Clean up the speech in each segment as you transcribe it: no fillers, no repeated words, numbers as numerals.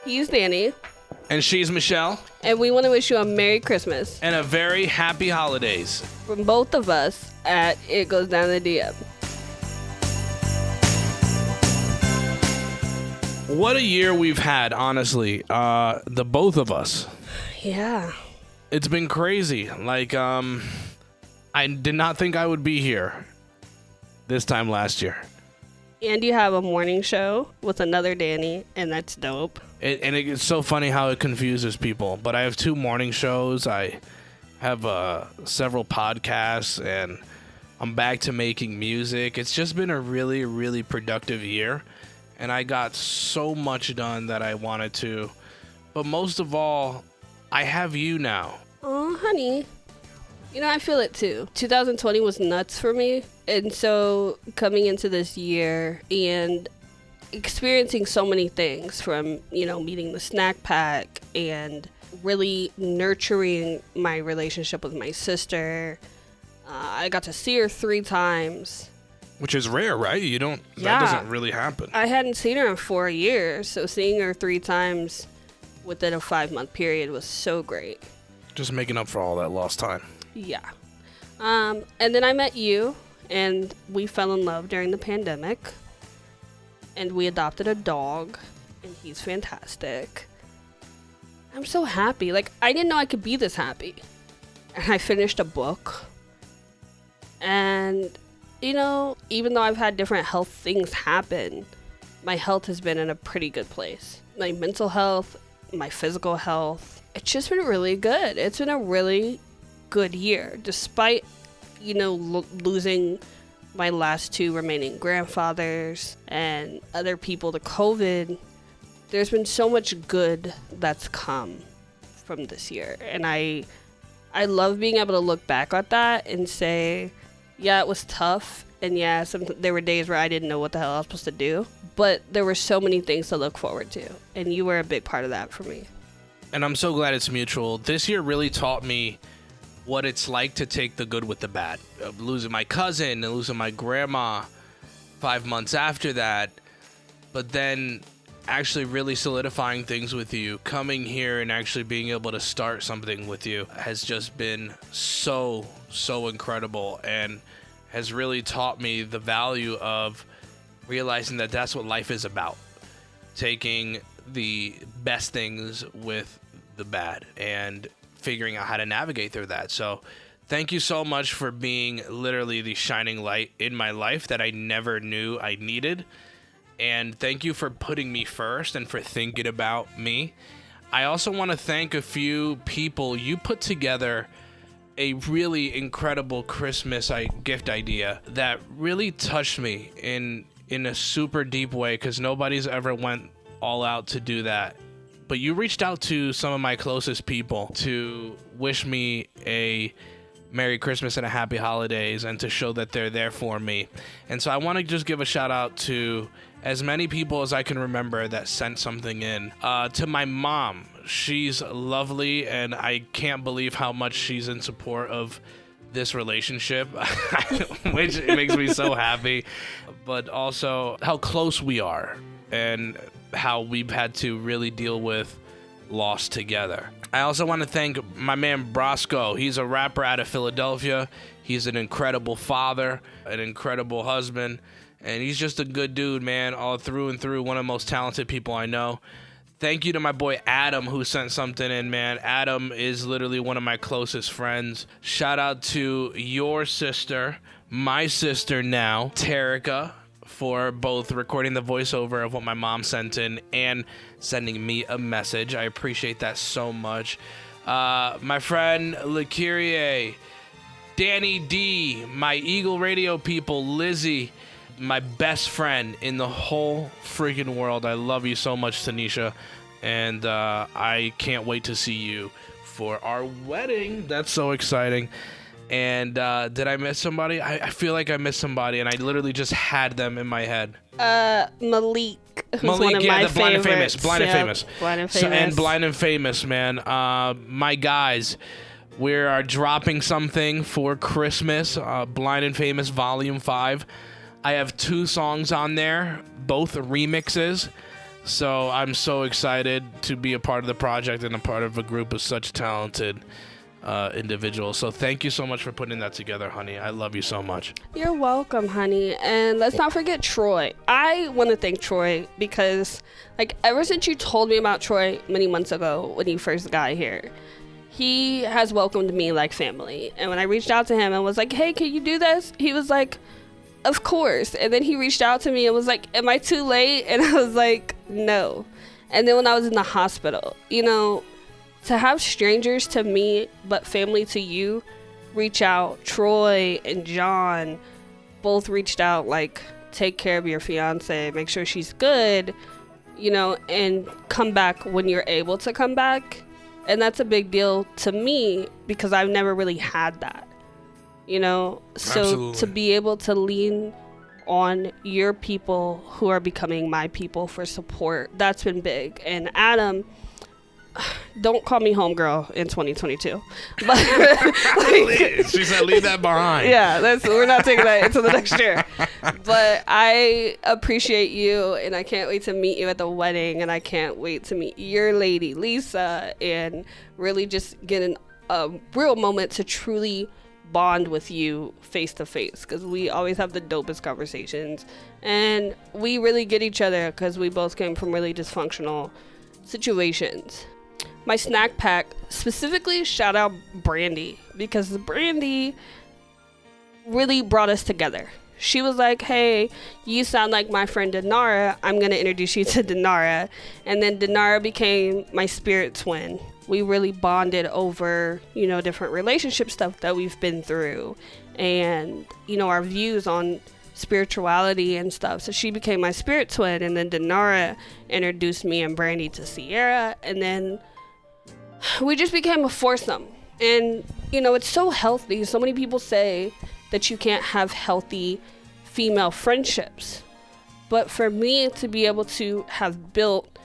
He's Danny. And she's Michele. And we want to wish you a Merry Christmas. And a very happy holidays. From both of us at It Goes Down the DM. What a year we've had, honestly. The both of us. Yeah. It's been crazy. Like, I did not think I would be here this time last year. And you have a morning show with another Danny, and that's dope. It's so funny how it confuses people. But I have 2 morning shows. I have several podcasts, and I'm back to making music. It's just been a really, really productive year. And I got so much done that I wanted to. But most of all, I have you now. Oh, honey. You know, I feel it too. 2020 was nuts for me. And so coming into this year and experiencing so many things from, meeting the snack pack and really nurturing my relationship with my sister. I got to see her 3 times. Which is rare, right? Yeah. That doesn't really happen. I hadn't seen her in 4 years, so seeing her 3 times within a 5-month period was so great. Just making up for all that lost time. Yeah. And then I met you, and we fell in love during the pandemic. And we adopted a dog, and he's fantastic. I'm so happy. Like, I didn't know I could be this happy. And I finished a book. And even though I've had different health things happen, my health has been in a pretty good place. My mental health, my physical health, it's just been really good. It's been a really good year, despite, losing my last 2 remaining grandfathers and other people to COVID. There's been so much good that's come from this year. And I love being able to look back at that and say, yeah, it was tough, and yeah, there were days where I didn't know what the hell I was supposed to do, but there were so many things to look forward to, and you were a big part of that for me. And I'm so glad it's mutual. This year really taught me what it's like to take the good with the bad. Losing my cousin and losing my grandma 5 months after that, but then actually really solidifying things with you, coming here and actually being able to start something with you has just been so incredible, and has really taught me the value of realizing that that's what life is about. Taking the best things with the bad and figuring out how to navigate through that. So thank you so much for being literally the shining light in my life that I never knew I needed. And thank you for putting me first and for thinking about me. I also want to thank a few people. You put together a really incredible Christmas gift idea that really touched me in a super deep way, because nobody's ever went all out to do that. But you reached out to some of my closest people to wish me a Merry Christmas and a Happy Holidays, and to show that they're there for me. And so I want to just give a shout out to as many people as I can remember that sent something in. To my mom, she's lovely, and I can't believe how much she's in support of this relationship, which makes me so happy. But also how close we are, and how we've had to really deal with loss together. I also want to thank my man Brosco. He's a rapper out of Philadelphia. He's an incredible father, an incredible husband, and he's just a good dude, man, all through and through. One of the most talented people I know. Thank you to my boy Adam, who sent something in, man. Adam is literally one of my closest friends. Shout out to your sister, my sister now, Terica, for both recording the voiceover of what my mom sent in and sending me a message. I appreciate that so much. My friend Lakirie, Danny D, my Eagle Radio people, Lizzie, my best friend in the whole freaking world. I love you so much, Tanisha, and I can't wait to see you for our wedding. That's so exciting. And did I miss somebody? I feel like I missed somebody, and I literally just had them in my head. Malik. Who's Malik, one of yeah, my the Blind and favorites. Famous. Blind and Famous. Blind and Famous. And Blind and Famous, man. My guys, we are dropping something for Christmas. Blind and Famous Volume 5. I have 2 songs on there, both remixes. So I'm so excited to be a part of the project and a part of a group of such talented individuals. So thank you so much for putting that together, honey. I love you so much. You're welcome, honey. And let's not forget Troy. I want to thank Troy because, like, ever since you told me about Troy many months ago when he first got here, he has welcomed me like family. And when I reached out to him and was like, hey, can you do this? He was like, of course. And then he reached out to me and was like, am I too late? And I was like, no. And then when I was in the hospital, you know, to have strangers to me but family to you reach out, Troy and John both reached out, like, take care of your fiance, make sure she's good, you know, and come back when you're able to come back. And that's a big deal to me because I've never really had that, you know. So Absolutely. To be able to lean on your people who are becoming my people for support, that's been big. And Adam, don't call me homegirl in 2022. But She said, leave that behind. yeah, we're not taking that into the next year. But I appreciate you, and I can't wait to meet you at the wedding, and I can't wait to meet your lady, Lisa, and really just get a real moment to truly bond with you face to face, because we always have the dopest conversations, and we really get each other because we both came from really dysfunctional situations. My snack pack, specifically shout out Brandy, because Brandy really brought us together. She was like, hey, you sound like my friend Denara. I'm going to introduce you to Denara. And then Denara became my spirit twin. We really bonded over, you know, different relationship stuff that we've been through and, you know, our views on spirituality and stuff. So she became my spirit twin. And then Denara introduced me and Brandy to Sierra. And then we just became a foursome. And, you know, it's so healthy. So many people say that you can't have healthy female friendships. But for me to be able to have built,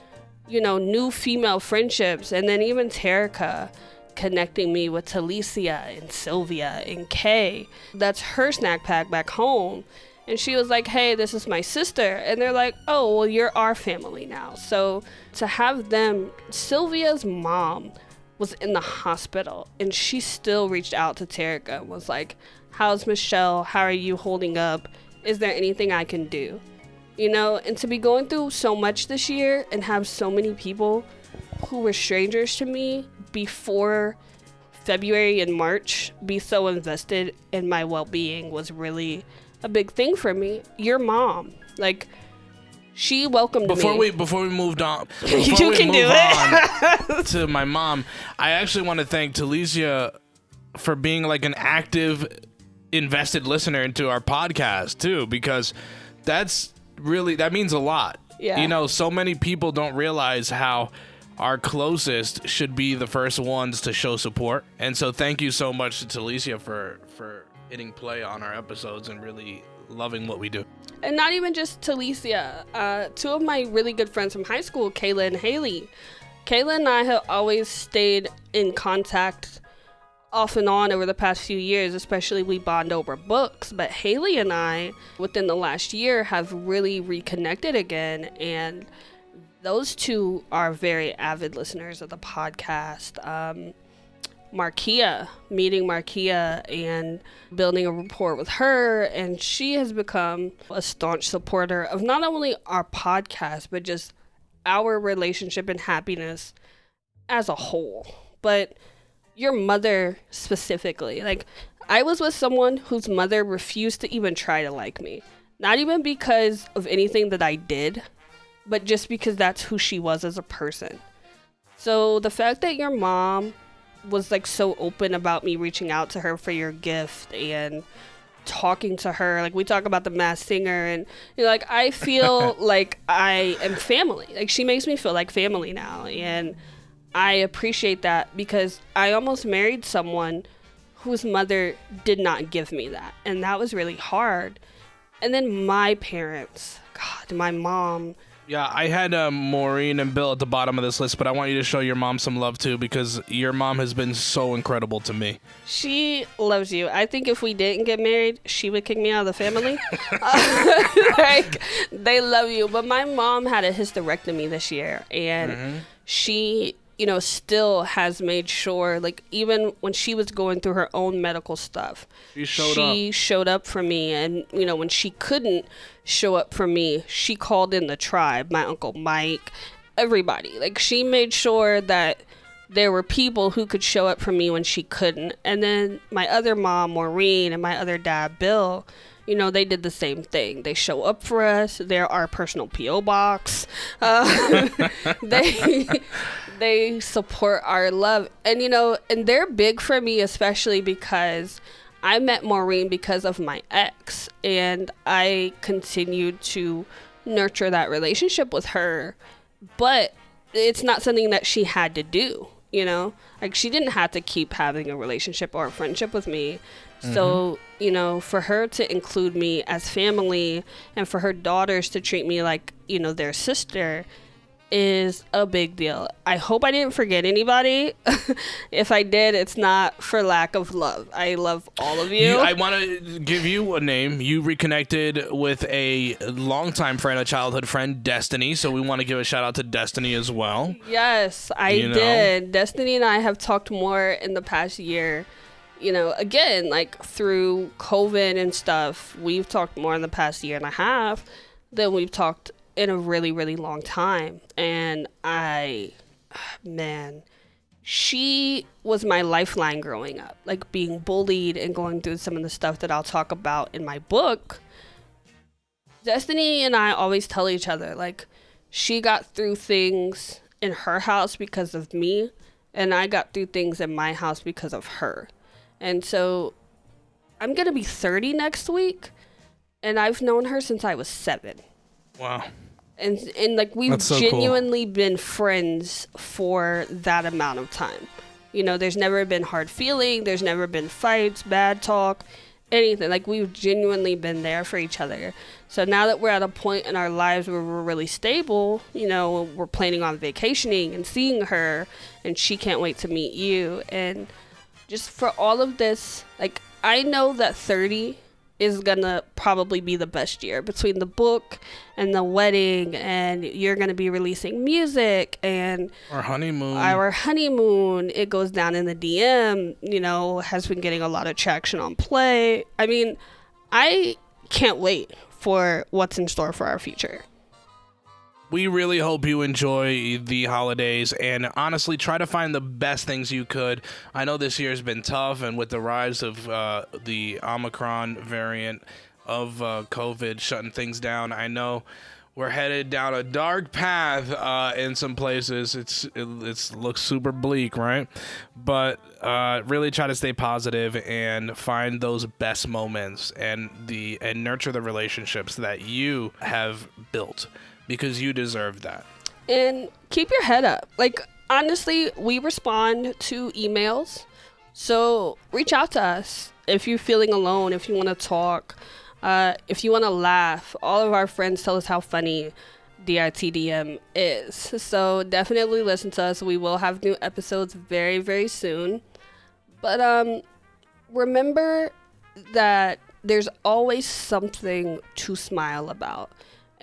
you know, new female friendships, and then even Terica connecting me with Talicia and Sylvia and Kay, that's her snack pack back home. And she was like, hey, this is my sister. And they're like, oh, well, you're our family now. So to have them, Sylvia's mom was in the hospital, and she still reached out to Terica and was like, how's Michele? How are you holding up? Is there anything I can do? You know, and to be going through so much this year and have so many people who were strangers to me before February and March be so invested in my well-being was really a big thing for me. Your mom, like, she welcomed me. Before we moved on, You can do it. To my mom, I actually want to thank Talicia for being like an active, invested listener into our podcast too, because that means a lot. Yeah. You know, so many people don't realize how our closest should be the first ones to show support. And so thank you so much to Talicia for hitting play on our episodes and really loving what we do. And not even just Talicia. Two of my really good friends from high school, Kayla and Haley. Kayla and I have always stayed in contact off and on over the past few years, especially we bond over books. But Haley and I, within the last year, have really reconnected again. And those two are very avid listeners of the podcast. Meeting Markia and building a rapport with her, and she has become a staunch supporter of not only our podcast, but just our relationship and happiness as a whole. But your mother specifically, like, I was with someone whose mother refused to even try to like me. Not even because of anything that I did, but just because that's who she was as a person. So the fact that your mom was like so open about me reaching out to her for your gift and talking to her, like, we talk about the Masked Singer, and, you know, like, I feel like I am family. Like, she makes me feel like family now, and I appreciate that because I almost married someone whose mother did not give me that, and that was really hard. And then my parents, God, my mom Yeah, I had Maureen and Bill at the bottom of this list, but I want you to show your mom some love too, because your mom has been so incredible to me. She loves you. I think if we didn't get married, she would kick me out of the family. Like, they love you. But my mom had a hysterectomy this year, and she, still has made sure, like, even when she was going through her own medical stuff, she showed up for me. And, when she couldn't show up for me, she called in the tribe, my Uncle Mike, everybody. Like, she made sure that there were people who could show up for me when she couldn't. And then my other mom, Maureen, and my other dad, Bill, they did the same thing. They show up for us. They're our personal P.O. box. They support our love. And, and they're big for me, especially because I met Maureen because of my ex. And I continued to nurture that relationship with her. But it's not something that she had to do. Like, she didn't have to keep having a relationship or a friendship with me. So, for her to include me as family and for her daughters to treat me like, their sister is a big deal. I hope I didn't forget anybody. If I did, it's not for lack of love. I love all of you. I want to give you a name. You reconnected with a longtime friend, a childhood friend, Destiny. So we want to give a shout out to Destiny as well. Yes, I did. Destiny and I have talked more in the past year. Again, like through COVID and stuff, we've talked more in the past year and a half than we've talked in a really, really long time. And she was my lifeline growing up, like being bullied and going through some of the stuff that I'll talk about in my book. Destiny and I always tell each other, like, she got through things in her house because of me, and I got through things in my house because of her. And so I'm going to be 30 next week, and I've known her since I was 7. Wow. And like, we've so genuinely been friends for that amount of time. There's never been hard feeling. There's never been fights, bad talk, anything. Like, we've genuinely been there for each other. So now that we're at a point in our lives where we're really stable, we're planning on vacationing and seeing her, and she can't wait to meet you. And just for all of this, like, I know that 30 is gonna probably be the best year between the book and the wedding, and you're gonna be releasing music and our honeymoon. It goes down in the DM, has been getting a lot of traction on Play. I mean, I can't wait for what's in store for our future. We really hope you enjoy the holidays, and honestly, try to find the best things you could. I know this year's been tough, and with the rise of the Omicron variant of COVID shutting things down, I know we're headed down a dark path in some places. It looks super bleak, right? But really try to stay positive and find those best moments and nurture the relationships that you have built, because you deserve that. And keep your head up. Like, honestly, we respond to emails. So reach out to us if you're feeling alone, if you want to talk, if you want to laugh. All of our friends tell us how funny DITDM is. So definitely listen to us. We will have new episodes very, very soon. But remember that there's always something to smile about.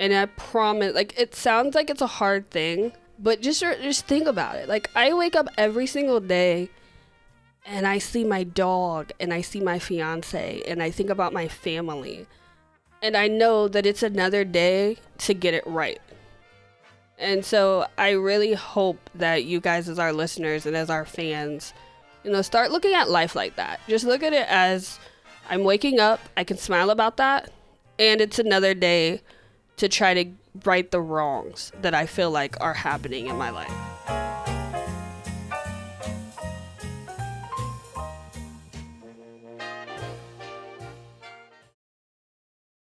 And I promise, like, it sounds like it's a hard thing, but just think about it. Like, I wake up every single day and I see my dog and I see my fiance and I think about my family. And I know that it's another day to get it right. And so I really hope that you guys, as our listeners and as our fans, start looking at life like that. Just look at it as, I'm waking up, I can smile about that, and it's another day to try to right the wrongs that I feel like are happening in my life.